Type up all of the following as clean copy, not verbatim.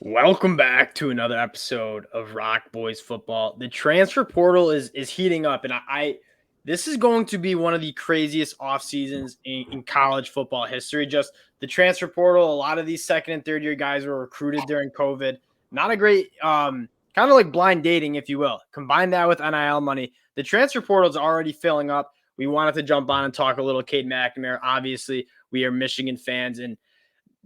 Welcome back to another episode of ROC Boys football. The transfer portal is heating up, and I this is going to be one of the craziest off seasons in college football history. Just the transfer portal. A lot of these second and third year guys were recruited during COVID. Not a great kind of like blind dating, if you will. Combine that with NIL money. The transfer portal is already filling up. We wanted to jump on and talk a little Cade McNamara. Obviously, we are Michigan fans, and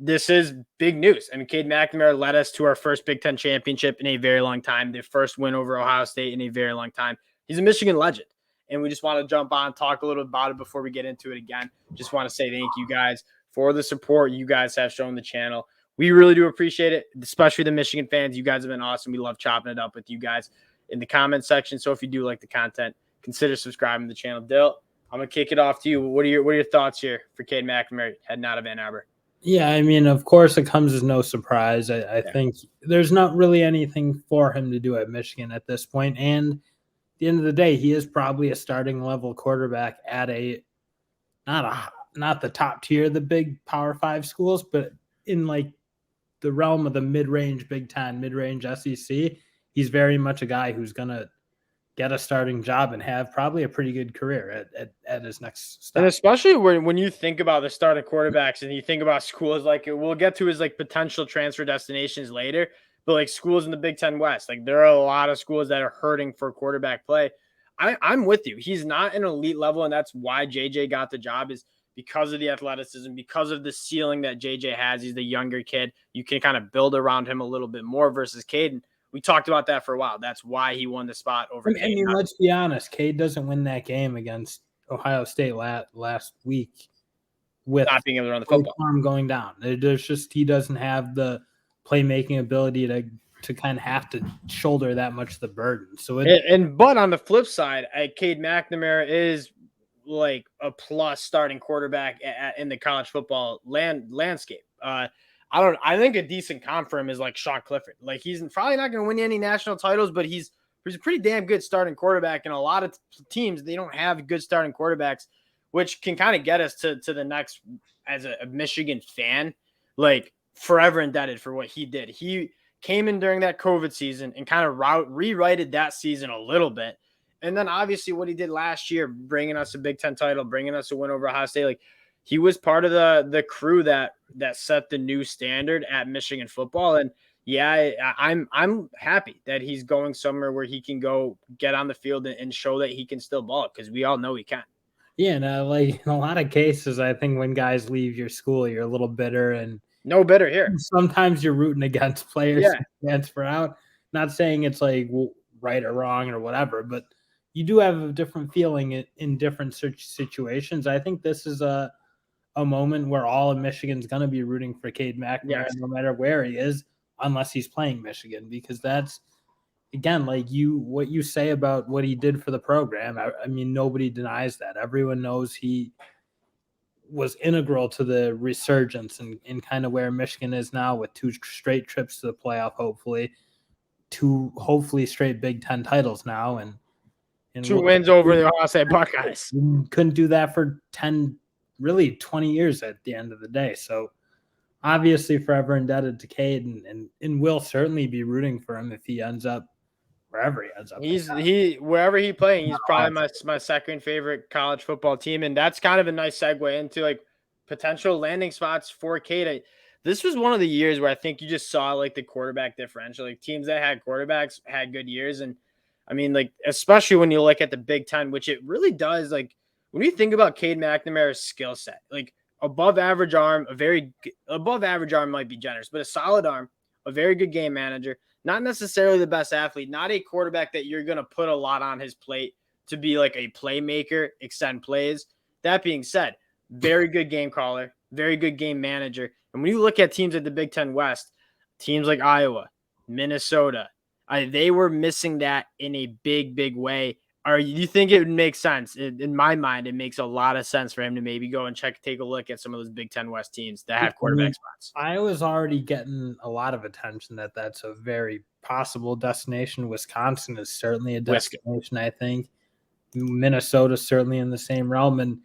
this is big news. I mean, Cade McNamara led us to our first Big Ten championship in a very long time, the first win over Ohio State in a very long time. He's a Michigan legend, and we just want to jump on and talk a little about it before we get into it again. Just want to say thank you guys for the support you guys have shown the channel. We really do appreciate it, especially the Michigan fans. You guys have been awesome. We love chopping it up with you guys in the comment section. So if you do like the content, consider subscribing to the channel. Dill, I'm going to kick it off to you. What are your thoughts here for Cade McNamara heading out of Ann Arbor? Yeah, I mean, of course, it comes as no surprise. I think there's not really anything for him to do at Michigan at this point. And at the end of the day, he is probably a starting level quarterback at not the top tier of the big Power 5 schools, but in like the realm of the mid-range Big Ten, mid-range SEC. He's very much a guy who's going to get a starting job and have probably a pretty good career at his next step. And especially when you think about the starting quarterbacks and you think about schools, like we'll get to his like potential transfer destinations later, but like schools in the Big Ten West, like there are a lot of schools that are hurting for quarterback play. I'm with you. He's not an elite level, and that's why JJ got the job, is because of the athleticism, because of the ceiling that JJ has. He's the younger kid. You can kind of build around him a little bit more versus Caden. We talked about that for a while. That's why he won the spot over Cade. I mean, let's be honest. Cade doesn't win that game against Ohio State last week with not being able to run the football, arm going down. There's just he doesn't have the playmaking ability to kind of have to shoulder that much of the burden. So but on the flip side, Cade McNamara is like a plus starting quarterback in the college football landscape. I think a decent comp for him is like Sean Clifford. Like he's probably not going to win any national titles, but he's a pretty damn good starting quarterback. And a lot of teams, they don't have good starting quarterbacks, which can kind of get us to the next, as a Michigan fan, like forever indebted for what he did. He came in during that COVID season and kind of rewrited that season a little bit. And then obviously what he did last year, bringing us a Big Ten title, bringing us a win over Ohio State, like he was part of the crew that set the new standard at Michigan football. And yeah, I'm happy that he's going somewhere where he can go get on the field and show that he can still ball, because we all know he can. Yeah, no, like in a lot of cases, I think when guys leave your school, you're a little bitter, and no bitter here. Sometimes you're rooting against players who transfer out. Not saying it's like right or wrong or whatever, but you do have a different feeling in different situations. I think this is a moment where all of Michigan's going to be rooting for Cade McNamara, no matter where he is, unless he's playing Michigan, because that's, again, like what you say about what he did for the program. I mean, nobody denies that. Everyone knows he was integral to the resurgence and kind of where Michigan is now, with 2 straight trips to the playoff, hopefully 2 straight Big Ten titles now, and 2 wins over the Ohio State Buckeyes. Couldn't do that for 20 years at the end of the day. So obviously forever indebted to Cade, and will certainly be rooting for him if he ends up wherever he ends up. Wherever he playing, he's probably my second favorite college football team. And that's kind of a nice segue into like potential landing spots for Cade. This was one of the years where I think you just saw like the quarterback differential. Like teams that had quarterbacks had good years. And I mean, like, especially when you look at the Big Ten, which it really does, like, when you think about Cade McNamara's skill set, like above average arm, above average arm might be generous, but a solid arm, a very good game manager, not necessarily the best athlete, not a quarterback that you're going to put a lot on his plate to be like a playmaker, extend plays. That being said, very good game caller, very good game manager. And when you look at teams at the Big Ten West, teams like Iowa, Minnesota, they were missing that in a big, big way. Or you think it would make sense? In my mind, it makes a lot of sense for him to maybe go and take a look at some of those Big Ten West teams that have quarterback spots. Iowa's already getting a lot of attention. That's a very possible destination. Wisconsin is certainly a destination, I think. Minnesota certainly in the same realm. And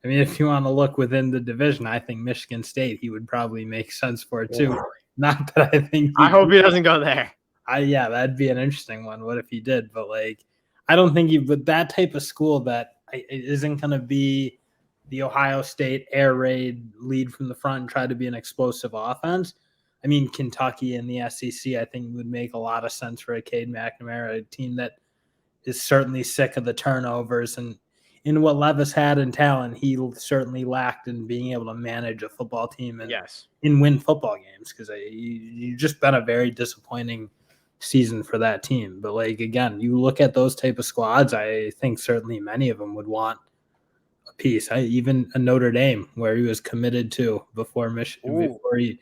I mean, if you want to look within the division, I think Michigan State, he would probably make sense for it too. Not that I think I hope he doesn't go there. Yeah, that'd be an interesting one. What if he did? But like, I don't think but that type of school that isn't going to be the Ohio State air raid, lead from the front and try to be an explosive offense. I mean, Kentucky and the SEC, I think would make a lot of sense for a Cade McNamara, a team that is certainly sick of the turnovers. And in what Levis had in talent, he certainly lacked in being able to manage a football team and win football games, because you've just been a very disappointing season for that team. But like, again, you look at those type of squads, I think certainly many of them would want a piece. Even a Notre Dame, where he was committed to before he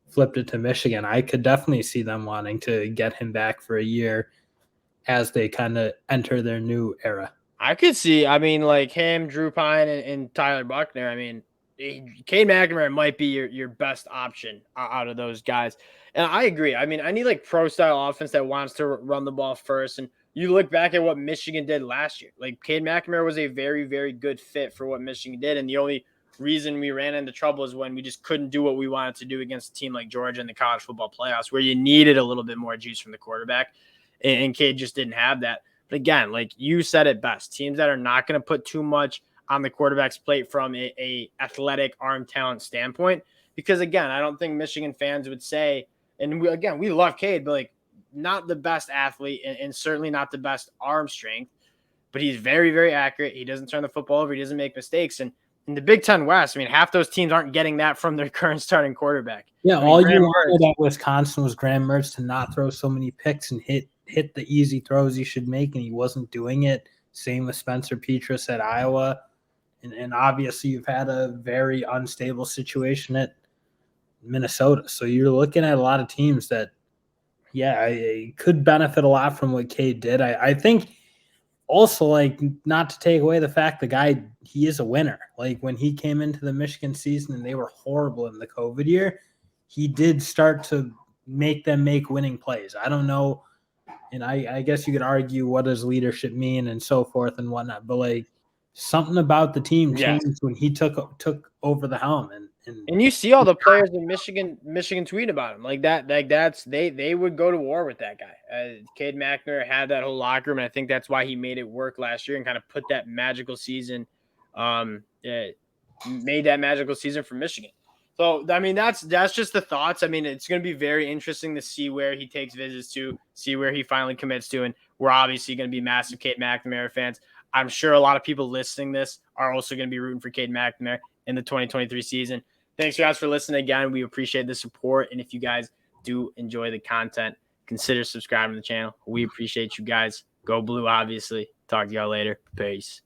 flipped it to Michigan, I could definitely see them wanting to get him back for a year as they kind of enter their new era. I could see, I mean, like him, Drew Pine, and Tyler Buckner. I mean, Cade McNamara might be your best option out of those guys. And I agree. I mean, I need like pro-style offense that wants to run the ball first. And you look back at what Michigan did last year. Like, Cade McNamara was a very, very good fit for what Michigan did. And the only reason we ran into trouble is when we just couldn't do what we wanted to do against a team like Georgia in the college football playoffs, where you needed a little bit more juice from the quarterback. And Cade just didn't have that. But again, like you said it best, teams that are not going to put too much on the quarterback's plate from a athletic arm talent standpoint. Because again, I don't think Michigan fans would say, and we love Cade, but like not the best athlete and certainly not the best arm strength, but he's very, very accurate. He doesn't turn the football over. He doesn't make mistakes. And in the Big Ten West, I mean, half those teams aren't getting that from their current starting quarterback. Yeah, all you wanted at Wisconsin was Graham Mertz to not throw so many picks and hit the easy throws he should make, and he wasn't doing it. Same with Spencer Petras at Iowa. And obviously you've had a very unstable situation at Minnesota. So you're looking at a lot of teams that, could benefit a lot from what Cade did. I think also, like, not to take away the fact the guy, he is a winner. Like, when he came into the Michigan season and they were horrible in the COVID year, he did start to make them make winning plays. I don't know. And I guess you could argue, what does leadership mean and so forth and whatnot. But like, something about the team changed when he took over the helm. And you see all the players in Michigan tweet about him like that. Like they would go to war with that guy. Cade McNamara had that whole locker room, and I think that's why he made it work last year and kind of put that magical season, made that magical season for Michigan. So, I mean, that's just the thoughts. I mean, it's going to be very interesting to see where he takes visits to, see where he finally commits to. And we're obviously going to be massive Cade McNamara fans. I'm sure a lot of people listening this are also going to be rooting for Cade McNamara in the 2023 season. Thanks, guys, for listening again. We appreciate the support. And if you guys do enjoy the content, consider subscribing to the channel. We appreciate you guys. Go Blue, obviously. Talk to y'all later. Peace.